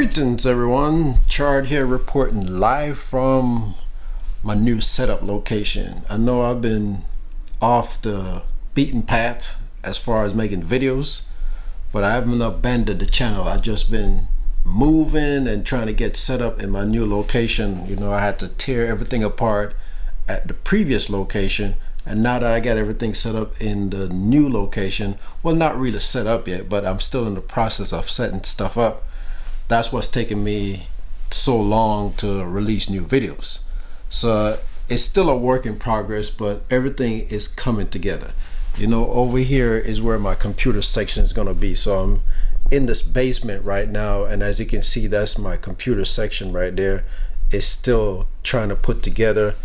Greetings everyone, Chard here reporting live from my new setup location. I know I've been off the beaten path as far as making videos, but I haven't abandoned the channel. I've just been moving and trying to get set up in my new location. You know, I had to tear everything apart at the previous location, and now that I got everything set up in the new location, well, not really set up yet, but I'm still in the process of setting stuff up. That's what's taking me so long to release new videos. So it's still a work in progress, but everything is coming together. You know, over here is where my computer section is going to be. So I'm in this basement right now, and as you can see, that's my computer section right there. It's still trying to put together.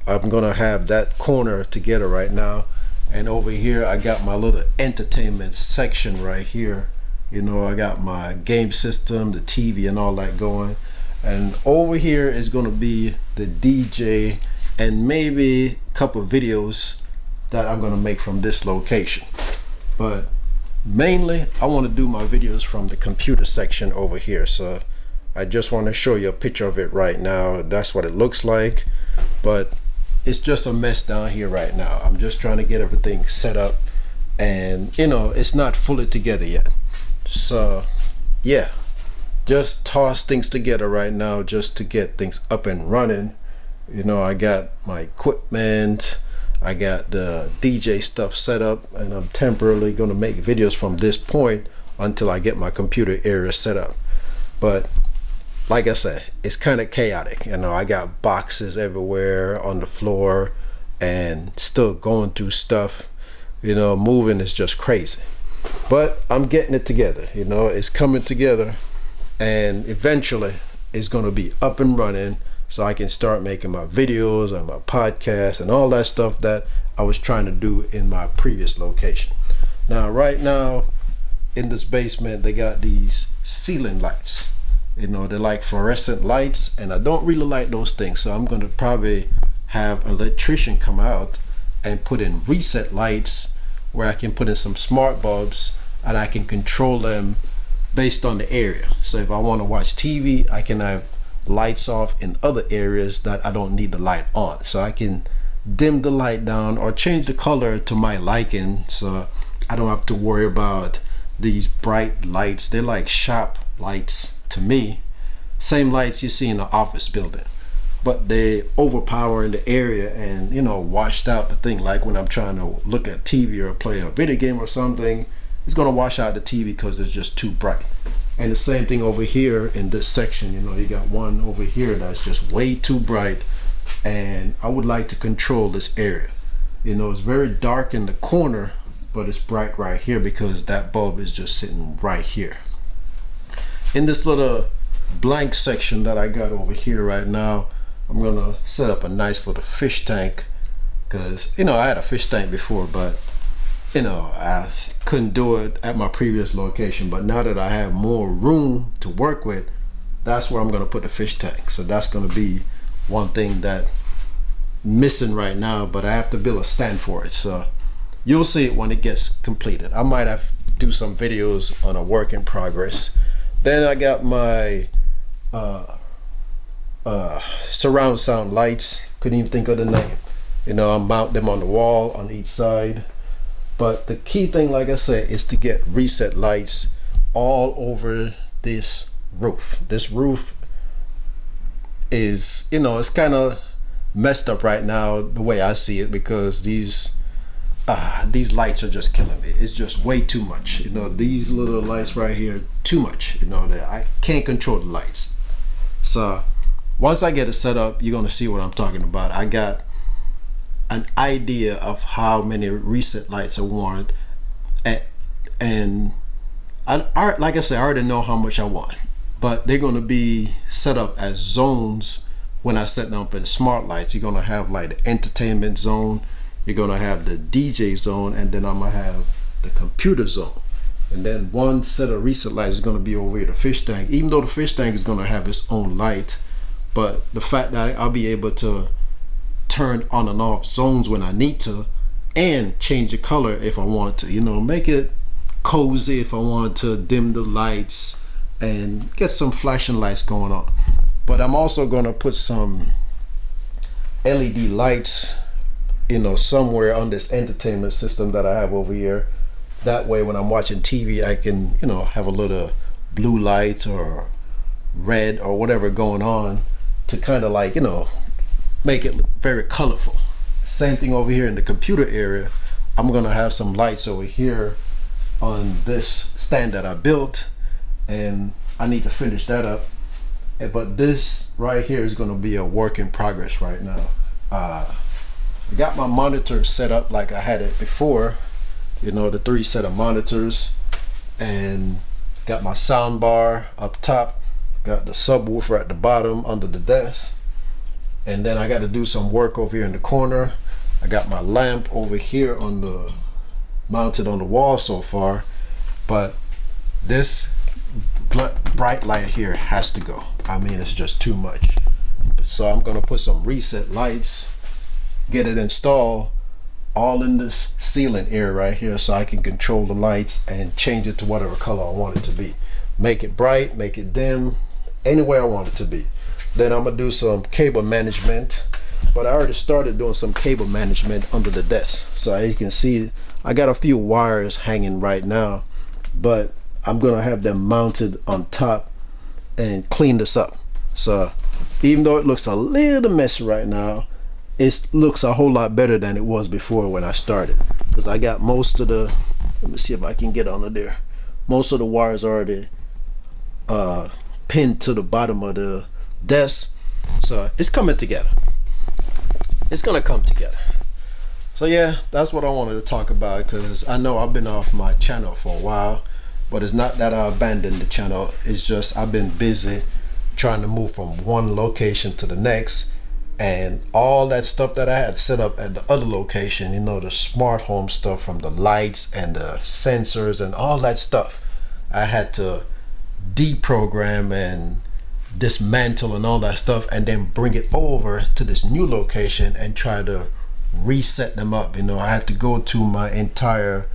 I'm going to have that corner together right now, and over here I got my little entertainment section right here. You know, I got my game system, the TV and all that going, and over here is going to be the DJ and maybe a couple of videos that I'm going to make from this location. But mainly I want to do my videos from the computer section over here. So I just want to show you a picture of it right now. That's what it looks like, but it's just a mess down here right now. I'm just trying to get everything set up, and you know, it's not fully together yet. So yeah, just toss things together right now just to get things up and running. You know, I got my equipment, I got the DJ stuff set up, and I'm temporarily going to make videos from this point until I get my computer area set up. But like I said, it's kind of chaotic. You know, I got boxes everywhere on the floor and still going through stuff. You know, moving is just crazy. But I'm getting it together. You know, it's coming together, and eventually it's going to be up and running so I can start making my videos and my podcast and all that stuff that I was trying to do in my previous location. Now, right now in this basement, they got these ceiling lights. You know, they're like fluorescent lights, and I don't really like those things. So I'm going to probably have an electrician come out and put in reset lights where I can put in some smart bulbs and I can control them based on the area. So if I want to watch TV, I can have lights off in other areas that I don't need the light on. So I can dim the light down or change the color to my liking, so I don't have to worry about these bright lights. They're like shop lights to me. Same lights you see in an office building, but they overpower in the area and, you know, washed out the thing. Like when I'm trying to look at TV or play a video game or something, it's going to wash out the TV because it's just too bright. And the same thing over here in this section. You know, you got one over here that's just way too bright, and I would like to control this area. You know, it's very dark in the corner, but it's bright right here because that bulb is just sitting right here. In this little blank section that I got over here right now, I'm gonna set up a nice little fish tank, because, you know, I had a fish tank before, but you know, I couldn't do it at my previous location. But now that I have more room to work with, that's where I'm going to put the fish tank. So that's going to be one thing that missing right now, but I have to build a stand for it. So you'll see it when it gets completed. I might have to do some videos on a work in progress. Then I got my surround sound lights. Couldn't even think of the name. You know, I mount them on the wall on each side. But the key thing, like I said, is to get reset lights all over this roof. This roof is, you know, it's kind of messed up right now the way I see it, because these lights are just killing me. It's just way too much. You know, these little lights right here, too much. You know, that I can't control the lights. So once I get it set up, you're gonna see what I'm talking about. I got an idea of how many reset lights are warranted, and I like I said, I already know how much I want, but they're going to be set up as zones. When I set them up in smart lights, you're going to have like the entertainment zone, you're going to have the DJ zone, and then I'm going to have the computer zone. And then one set of reset lights is going to be over here, the fish tank, even though the fish tank is going to have its own light. But the fact that I'll be able to turn on and off zones when I need to, and change the color if I want to, you know, make it cozy if I want to dim the lights, and get some flashing lights going on. But I'm also gonna put some LED lights, somewhere on this entertainment system that I have over here. That way when I'm watching TV, I can, have a little blue light or red or whatever going on to kind of like, make it very colorful. Same thing over here in the computer area. I'm gonna have some lights over here on this stand that I built, and I need to finish that up. But this right here is gonna be a work in progress right now. I got my monitor set up like I had it before, the 3 set of monitors, and got my sound bar up top, got the subwoofer at the bottom under the desk, and then I got to do some work over here in the corner. I got my lamp over here mounted on the wall so far, but this bright light here has to go. I mean, it's just too much. So I'm gonna put some reset lights, get it installed all in this ceiling area right here, so I can control the lights and change it to whatever color I want it to be. Make it bright, make it dim, any way I want it to be. Then I'm gonna do some cable management, but I already started doing some cable management under the desk. So as you can see, I got a few wires hanging right now, but I'm gonna have them mounted on top and clean this up. So even though it looks a little messy right now, it looks a whole lot better than it was before when I started, because I got most of the, let me see if I can get under there, most of the wires already pinned to the bottom of the desk. So it's coming together. It's gonna come together. So yeah, that's what I wanted to talk about, because I know I've been off my channel for a while, but it's not that I abandoned the channel. It's just I've been busy trying to move from one location to the next, and all that stuff that I had set up at the other location, the smart home stuff, from the lights and the sensors and all that stuff, I had to deprogram and dismantle and all that stuff, and then bring it over to this new location and try to reset them up. I had to go to my entire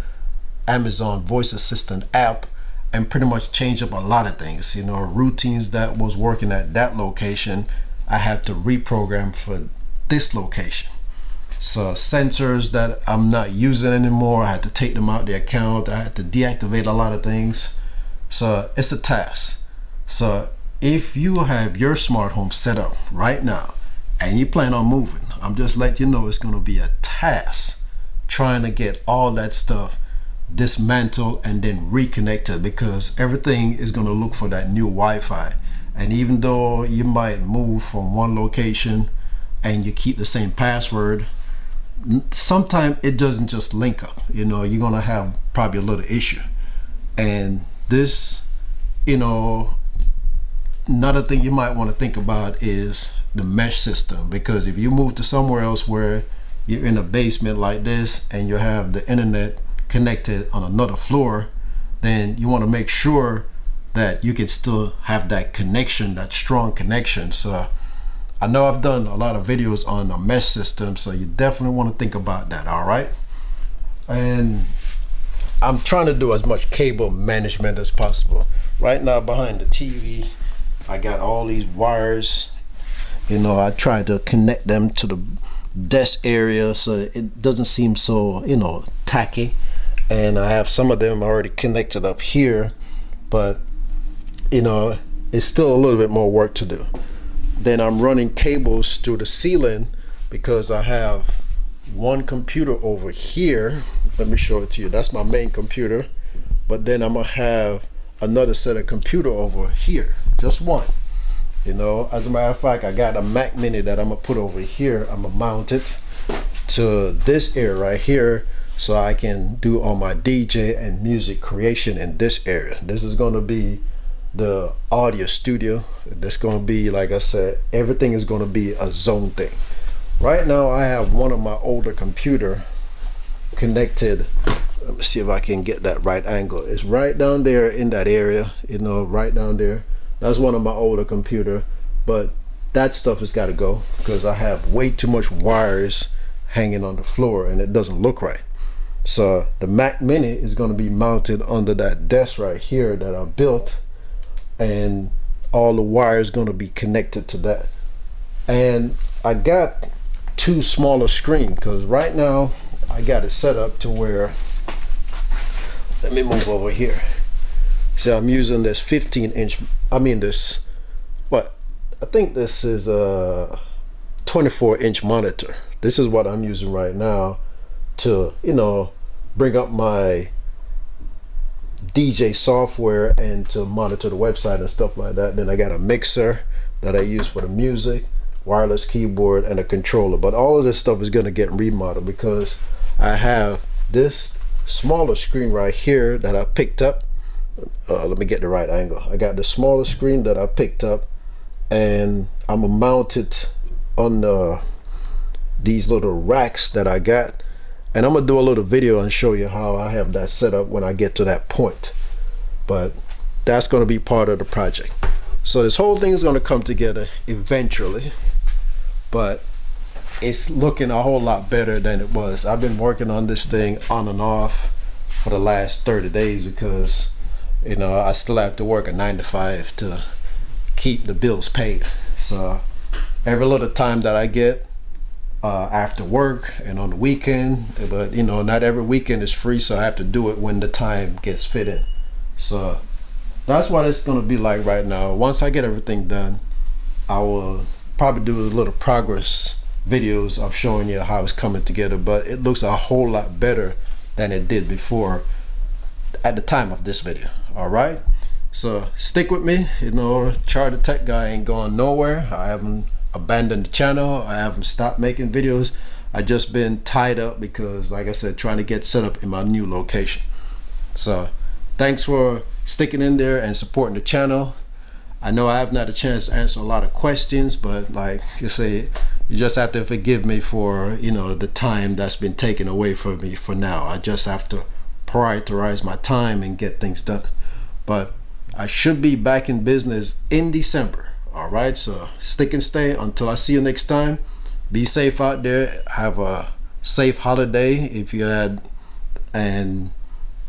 Amazon voice assistant app and pretty much change up a lot of things. Routines that was working at that location, I had to reprogram for this location. So sensors that I'm not using anymore, I had to take them out the account. I had to deactivate a lot of things. So it's a task. So if you have your smart home set up right now and you plan on moving, I'm just letting you know it's going to be a task trying to get all that stuff dismantled and then reconnected, because everything is going to look for that new Wi-Fi. And even though you might move from one location and you keep the same password, sometimes it doesn't just link up. You're going to have probably a little issue. And this, another thing you might want to think about is the mesh system, because if you move to somewhere else where you're in a basement like this and you have the internet connected on another floor, then you want to make sure that you can still have that connection, that strong connection. So I know I've done a lot of videos on a mesh system, so you definitely want to think about that. All right, and I'm trying to do as much cable management as possible. Right now behind the TV, I got all these wires. I try to connect them to the desk area so it doesn't seem so tacky. And I have some of them already connected up here, but it's still a little bit more work to do. Then I'm running cables through the ceiling, because I have one computer over here. Let me show it to you. That's my main computer, but then I'm gonna have another set of computer over here, just one. As a matter of fact, I got a Mac Mini that I'm gonna put over here. I'm gonna mount it to this area right here, so I can do all my DJ and music creation in this area. This is going to be the audio studio. This going to be, like I said, everything is going to be a zone thing. Right now I have one of my older computer connected. Let me see if I can get that right angle. It's right down there in that area, right down there. That's one of my older computer, but that stuff has got to go, because I have way too much wires hanging on the floor and it doesn't look right. So the Mac Mini is going to be mounted under that desk right here that I built and all the wires going to be connected to that. And I got two smaller screens because right now I got it set up to where, let me move over here. So I'm using this 15-inch, I think this is a 24-inch monitor. This is what I'm using right now to, bring up my DJ software and to monitor the website and stuff like that. Then I got a mixer that I use for the music, wireless keyboard, and a controller. But all of this stuff is going to get remodeled because I have this smaller screen right here that I picked up. Let me get the right angle. I got the smaller screen that I picked up, and I'm gonna mount it on these little racks that I got, and I'm gonna do a little video and show you how I have that set up when I get to that point. But that's gonna be part of the project. So this whole thing is gonna come together eventually, but it's looking a whole lot better than it was. I've been working on this thing on and off for the last 30 days because I still have to work a 9 to 5 to keep the bills paid. So every little time that I get after work and on the weekend, but not every weekend is free, so I have to do it when the time gets fit in. So that's what it's going to be like right now. Once I get everything done, I will probably do a little progress videos of showing you how it's coming together, but it looks a whole lot better than it did before at the time of this video. All right, so stick with me. Chard the Tech Guy ain't going nowhere. I haven't abandoned the channel. I haven't stopped making videos. I just been tied up because, like I said, trying to get set up in my new location. So thanks for sticking in there and supporting the channel. I know I haven't had a chance to answer a lot of questions, but like you say, you just have to forgive me for the time that's been taken away from me for now. I just have to prioritize my time and get things done. But I should be back in business in December. All right, so stick and stay until I see you next time. Be safe out there. Have a safe holiday if you had, and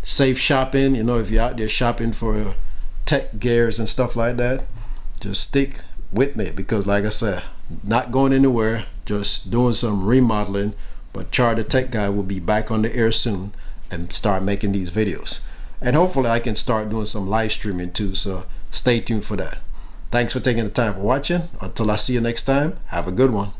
safe shopping. If you're out there shopping for tech gears and stuff like that, just stick with me because, like I said, not going anywhere, just doing some remodeling. But Chard the Tech Guy will be back on the air soon and start making these videos. And hopefully I can start doing some live streaming too, so stay tuned for that. Thanks for taking the time for watching. Until I see you next time, have a good one.